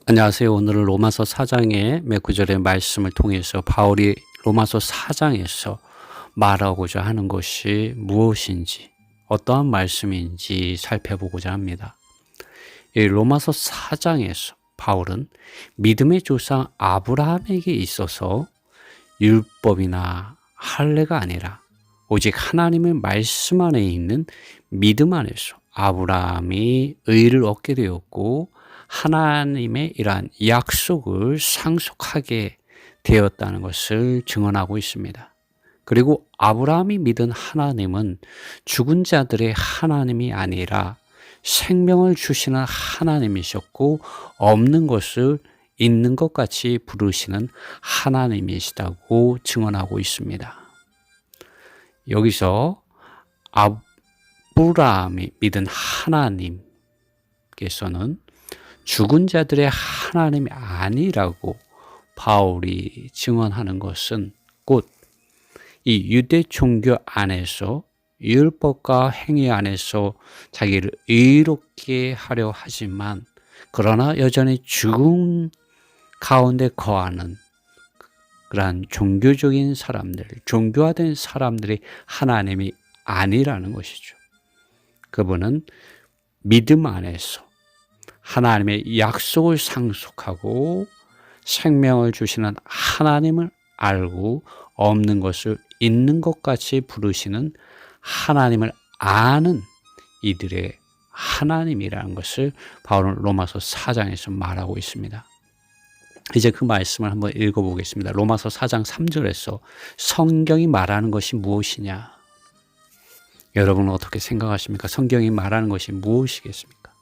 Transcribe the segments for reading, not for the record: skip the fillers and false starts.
안녕하세요. 오늘은 로마서 4장의 몇 구절의 말씀을 통해서 바울이 로마서 4장에서 말하고자 하는 것이 무엇인지, 어떠한 말씀인지 살펴보고자 합니다. 이 로마서 4장에서 바울은 믿음의 조상 아브라함에게 있어서 율법이나 할례가 아니라 오직 하나님의 말씀 안에 있는 믿음 안에서 아브라함이 의를 얻게 되었고 하나님의 이러한 약속을 상속하게 되었다는 것을 증언하고 있습니다. 그리고 아브라함이 믿은 하나님은 죽은 자들의 하나님이 아니라 생명을 주시는 하나님이셨고 없는 것을 있는 것 같이 부르시는 하나님이시다고 증언하고 있습니다. 여기서 아브라함이 믿은 하나님께서는 죽은 자들의 하나님이 아니라고 바울이 증언하는 것은 곧 이 유대 종교 안에서 율법과 행위 안에서 자기를 의롭게 하려 하지만 그러나 여전히 죽음 가운데 거하는 그러한 종교적인 사람들, 종교화된 사람들이 하나님이 아니라는 것이죠. 그분은 믿음 안에서 하나님의 약속을 상속하고 생명을 주시는 하나님을 알고 없는 것을 있는 것 같이 부르시는 하나님을 아는 이들의 하나님이라는 것을 바울은 로마서 4장에서 말하고 있습니다. 이제 그 말씀을 한번 읽어보겠습니다. 로마서 4장 3절에서 성경이 말하는 것이 무엇이냐? 여러분은 어떻게 생각하십니까? 성경이 말하는 것이 무엇이겠습니까?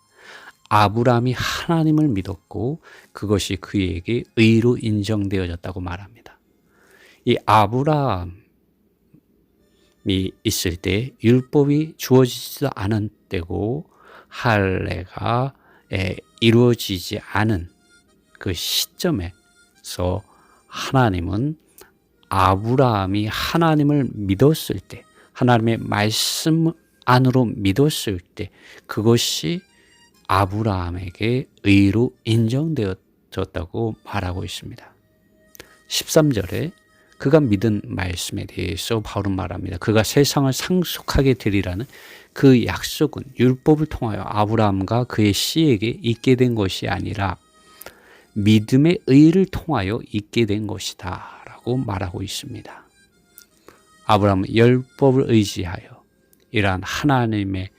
아브라함이 하나님을 믿었고 그것이 그에게 의로 인정되어졌다고 말합니다. 이 아브라함이 있을 때 율법이 주어지지도 않은 때고 할례가 이루어지지 않은 그 시점에서 하나님은 아브라함이 하나님을 믿었을 때, 하나님의 말씀 안으로 믿었을 때 그것이 아브라함에게 의로 인정되어졌다고 말하고 있습니다. 13절에 그가 믿은 말씀에 대해서 바울은 말합니다. 그가 세상을 상속하게 되리라는 그 약속은 율법을 통하여 아브라함과 그의 씨에게 있게 된 것이 아니라 믿음의 의를 통하여 있게 된 것이다 라고 말하고 있습니다. 아브라함은 율법을 의지하여 이러한 하나님의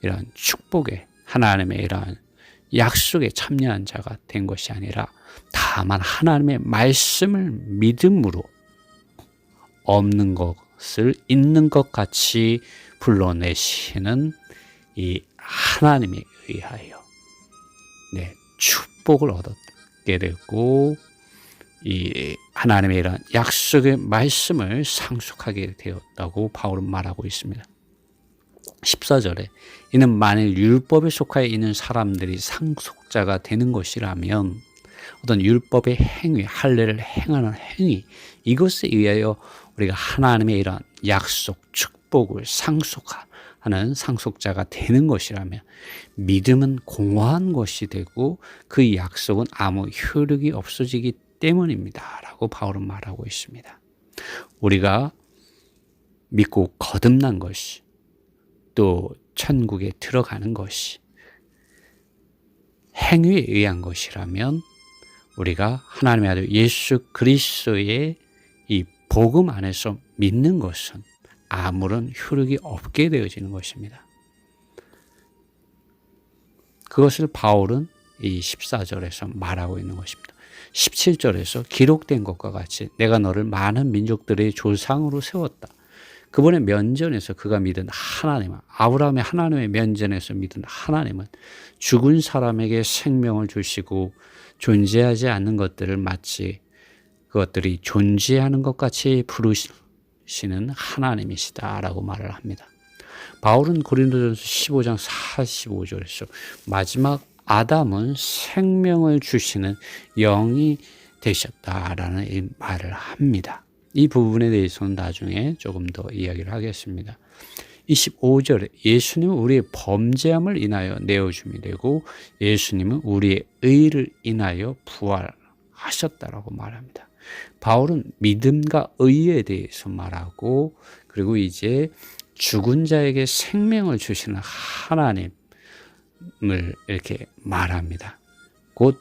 이러한 축복에 하나님의 이러한 약속에 참여한 자가 된 것이 아니라 다만 하나님의 말씀을 믿음으로 없는 것을 있는 것 같이 불러내시는 이 하나님에 의하여 축복을 얻게 되고 이 하나님의 이런 약속의 말씀을 상속하게 되었다고 바울은 말하고 있습니다. 14절에 이는 만일 율법에 속하여 있는 사람들이 상속자가 되는 것이라면 어떤 율법의 행위, 할례를 행하는 행위 이것에 의하여 우리가 하나님의 이런 약속, 축복을 상속하는 상속자가 되는 것이라면 믿음은 공허한 것이 되고 그 약속은 아무 효력이 없어지기 때문입니다 라고 바울은 말하고 있습니다. 우리가 믿고 거듭난 것이 또 천국에 들어가는 것이 행위에 의한 것이라면 우리가 하나님의 아들 예수 그리스도의 이 복음 안에서 믿는 것은 아무런 효력이 없게 되어지는 것입니다. 그것을 바울은 이 14절에서 말하고 있는 것입니다. 17절에서 기록된 것과 같이 내가 너를 많은 민족들의 조상으로 세웠다. 그분의 면전에서 그가 믿은 하나님, 아브라함의 하나님의 면전에서 믿은 하나님은 죽은 사람에게 생명을 주시고 존재하지 않는 것들을 마치 그것들이 존재하는 것 같이 부르시는 하나님이시다라고 말을 합니다. 바울은 고린도전서 15장 45절에서 마지막 아담은 생명을 주시는 영이 되셨다라는 이 말을 합니다. 이 부분에 대해서는 나중에 조금 더 이야기를 하겠습니다. 25절에 예수님은 우리의 범죄함을 인하여 내어줌이 되고 예수님은 우리의 의를 인하여 부활하셨다라고 말합니다. 바울은 믿음과 의에 대해서 말하고 그리고 이제 죽은 자에게 생명을 주시는 하나님을 이렇게 말합니다. 곧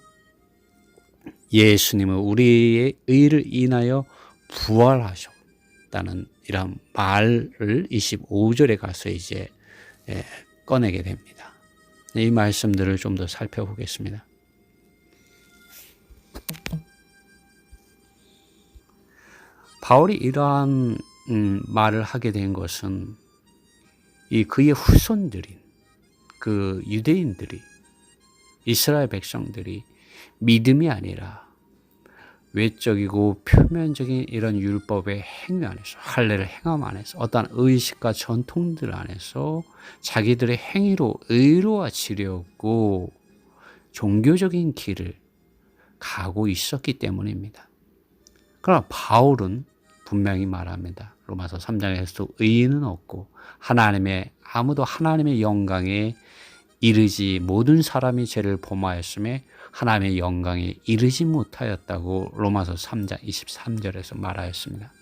예수님은 우리의 의를 인하여 부활하셨다는 이런 말을 25절에 가서 이제 꺼내게 됩니다. 이 말씀들을 좀 더 살펴보겠습니다. 바울이 이러한 말을 하게 된 것은 이 그의 후손들인 그 유대인들이 이스라엘 백성들이 믿음이 아니라 외적이고 표면적인 이런 율법의 행위 안에서 할례를 행함 안에서 어떠한 의식과 전통들 안에서 자기들의 행위로 의로워지려고 종교적인 길을 가고 있었기 때문입니다. 그러나 바울은 분명히 말합니다. 로마서 3장에서도 의인은 없고 아무도 하나님의 영광에 이르지 모든 사람이 죄를 범하였음에 하나님의 영광에 이르지 못하였다고 로마서 3장 23절에서 말하였습니다.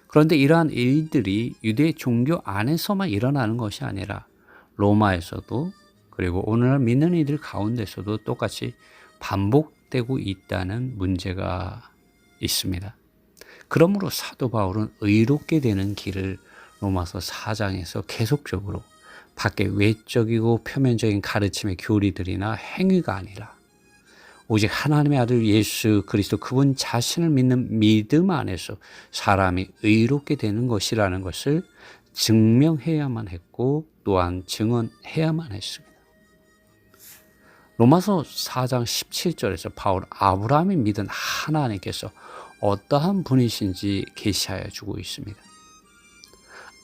그런데 이러한 일들이 유대 종교 안에서만 일어나는 것이 아니라 로마에서도 그리고 오늘날 믿는 이들 가운데서도 똑같이 반복되고 있다는 문제가 있습니다. 그러므로 사도 바울은 의롭게 되는 길을 로마서 4장에서 계속적으로 밖에 외적이고 표면적인 가르침의 교리들이나 행위가 아니라 오직 하나님의 아들 예수 그리스도 그분 자신을 믿는 믿음 안에서 사람이 의롭게 되는 것이라는 것을 증명해야만 했고 또한 증언해야만 했습니다. 로마서 4장 17절에서 바울은 아브라함이 믿은 하나님께서 어떠한 분이신지 계시하여 주고 있습니다.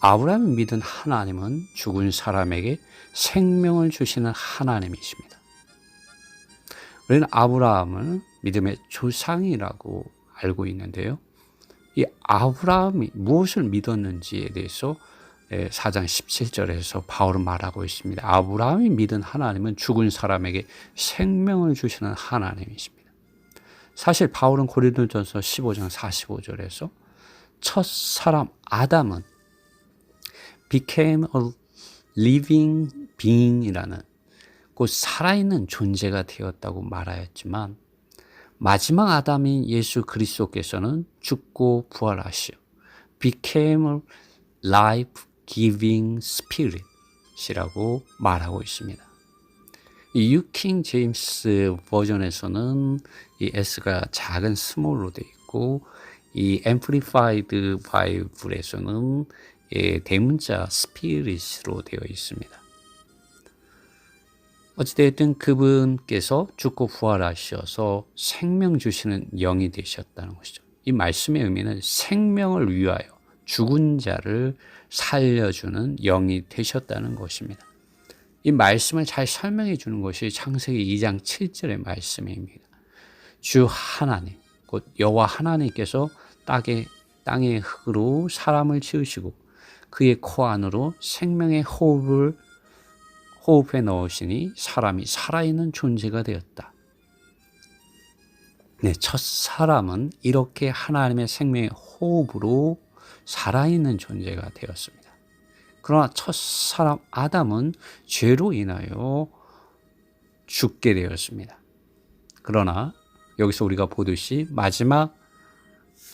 아브라함이 믿은 하나님은 죽은 사람에게 생명을 주시는 하나님이십니다. 우리는 아브라함을 믿음의 조상이라고 알고 있는데요. 이 아브라함이 무엇을 믿었는지에 대해서 4장 17절에서 바울은 말하고 있습니다. 아브라함이 믿은 하나님은 죽은 사람에게 생명을 주시는 하나님이십니다. 사실 바울은 고린도전서 15장 45절에서 첫 사람 아담은 became a living being이라는 곧 살아있는 존재가 되었다고 말하였지만 마지막 아담인 예수 그리스도께서는 죽고 부활하시어 became a life-giving spirit이라고 말하고 있습니다. 이 뉴킹 제임스 버전에서는 이 S가 작은 스몰로 되어 있고 이 앰플리파이드 바이블에서는 대문자 스피릿으로 되어 있습니다. 어찌되었든 그분께서 죽고 부활하셔서 생명 주시는 영이 되셨다는 것이죠. 이 말씀의 의미는 생명을 위하여 죽은 자를 살려주는 영이 되셨다는 것입니다. 이 말씀을 잘 설명해 주는 것이 창세기 2장 7절의 말씀입니다. 주 하나님, 곧 여호와 하나님께서 땅의 흙으로 사람을 지으시고 그의 코 안으로 생명의 호흡에 넣으시니 사람이 살아있는 존재가 되었다. 네, 첫 사람은 이렇게 하나님의 생명의 호흡으로 살아있는 존재가 되었습니다. 그러나 첫 사람 아담은 죄로 인하여 죽게 되었습니다. 그러나 여기서 우리가 보듯이 마지막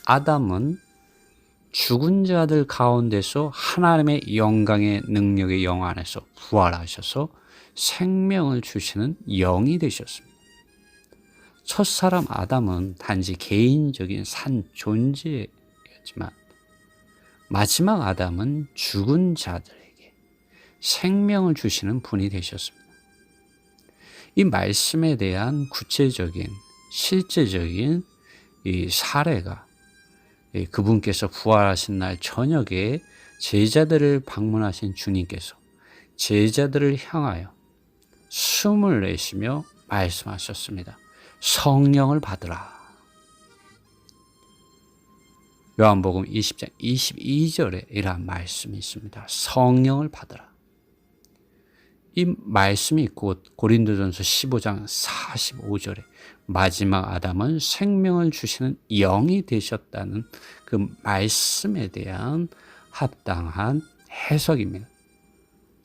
아담은 죽은 자들 가운데서 하나님의 영광의 능력의 영 안에서 부활하셔서 생명을 주시는 영이 되셨습니다. 첫 사람 아담은 단지 개인적인 산 존재였지만 마지막 아담은 죽은 자들에게 생명을 주시는 분이 되셨습니다. 이 말씀에 대한 구체적인 실제적인 이 사례가 그분께서 부활하신 날 저녁에 제자들을 방문하신 주님께서 제자들을 향하여 숨을 내쉬며 말씀하셨습니다. 성령을 받으라. 요한복음 20장 22절에 이러한 말씀이 있습니다. 성령을 받으라. 이 말씀이 곧 고린도전서 15장 45절에 마지막 아담은 생명을 주시는 영이 되셨다는 그 말씀에 대한 합당한 해석입니다.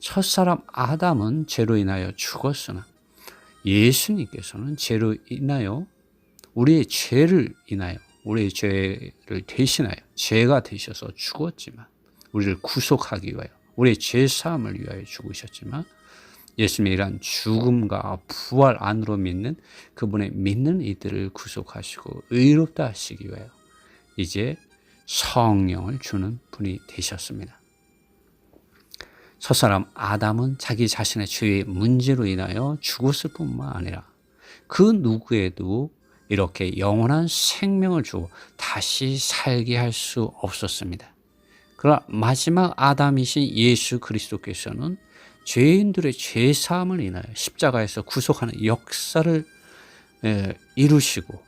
첫사람 아담은 죄로 인하여 죽었으나 예수님께서는 죄로 인하여 우리의 죄를 인하여 우리의 죄를 대신하여 죄가 되셔서 죽었지만 우리를 구속하기 위하여 우리의 죄사함을 위하여 죽으셨지만 예수님의 이러한 죽음과 부활 안으로 믿는 그분의 믿는 이들을 구속하시고 의롭다 하시기 위하여 이제 성령을 주는 분이 되셨습니다. 첫사람 아담은 자기 자신의 죄의 문제로 인하여 죽었을 뿐만 아니라 그 누구에도 이렇게 영원한 생명을 주고 다시 살게 할 수 없었습니다. 그러나 마지막 아담이신 예수 그리스도께서는 죄인들의 죄사함을 인하여 십자가에서 구속하는 역사를 이루시고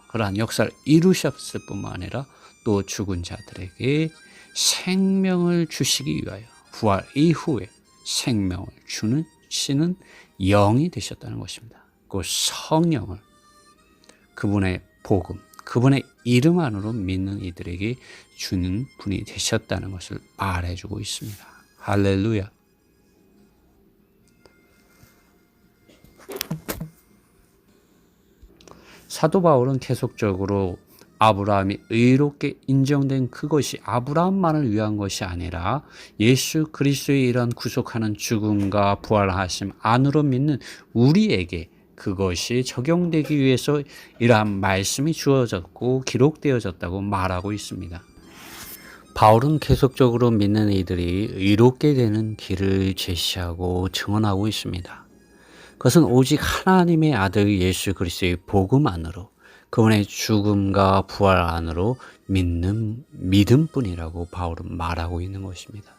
그러한 역사를 이루셨을 뿐만 아니라 또 죽은 자들에게 생명을 주시기 위하여 부활 이후에 생명을 주시는 영이 되셨다는 것입니다. 그 성령을 그분의 복음, 그분의 이름 안으로 믿는 이들에게 주는 분이 되셨다는 것을 말해주고 있습니다. 할렐루야. 사도 바울은 계속적으로 아브라함이 의롭게 인정된 그것이 아브라함만을 위한 것이 아니라 예수 그리스도의 이런 구속하는 죽음과 부활하심 안으로 믿는 우리에게 그것이 적용되기 위해서 이러한 말씀이 주어졌고 기록되어졌다고 말하고 있습니다. 바울은 계속적으로 믿는 이들이 의롭게 되는 길을 제시하고 증언하고 있습니다. 그것은 오직 하나님의 아들 예수 그리스도의 복음 안으로 그분의 죽음과 부활 안으로 믿는 믿음뿐이라고 바울은 말하고 있는 것입니다.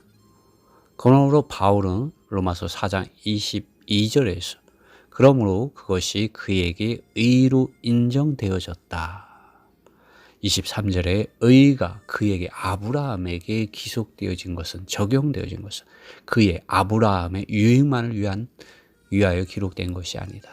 그러므로 바울은 로마서 4장 22절에서 그러므로 그것이 그에게 의로 인정되어졌다. 23절에 의가 그에게 아브라함에게 기속되어진 것은 적용되어진 것은 그의 아브라함의 유익만을 위하여 기록된 것이 아니다.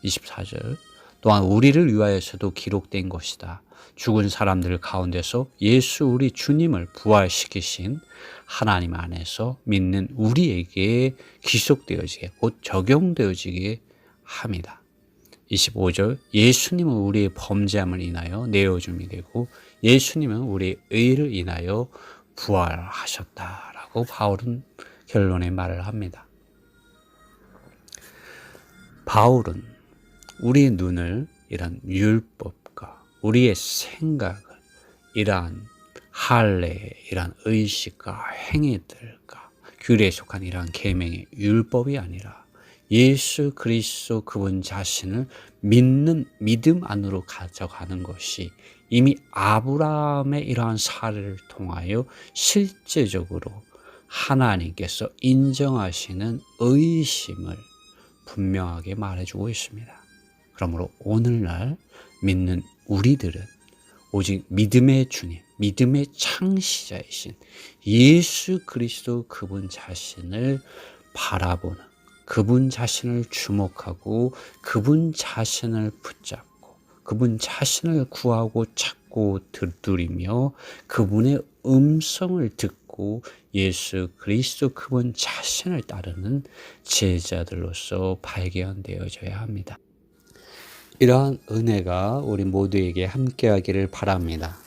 24절 또한 우리를 위하여서도 기록된 것이다. 죽은 사람들 가운데서 예수 우리 주님을 부활시키신 하나님 안에서 믿는 우리에게 기속되어지게 곧 적용되어지게 합니다. 25절 예수님은 우리의 범죄함을 인하여 내어줌이 되고 예수님은 우리의 의를 인하여 부활하셨다라고 바울은 결론에 말을 합니다. 바울은 우리의 눈을 이런 율법과 우리의 생각을 이러한 할례, 이러한 의식과 행위들과 규례에 속한 이러한 계명의 율법이 아니라 예수 그리스도 그분 자신을 믿는 믿음 안으로 가져가는 것이 이미 아브라함의 이러한 사례를 통하여 실제적으로 하나님께서 인정하시는 의심을 분명하게 말해주고 있습니다. 그러므로 오늘날 믿는 우리들은 오직 믿음의 주님, 믿음의 창시자이신 예수 그리스도 그분 자신을 바라보는 그분 자신을 주목하고 그분 자신을 붙잡고 그분 자신을 구하고 찾고 두드리며 그분의 음성을 듣고 예수 그리스도 그분 자신을 따르는 제자들로서 발견되어져야 합니다. 이러한 은혜가 우리 모두에게 함께하기를 바랍니다.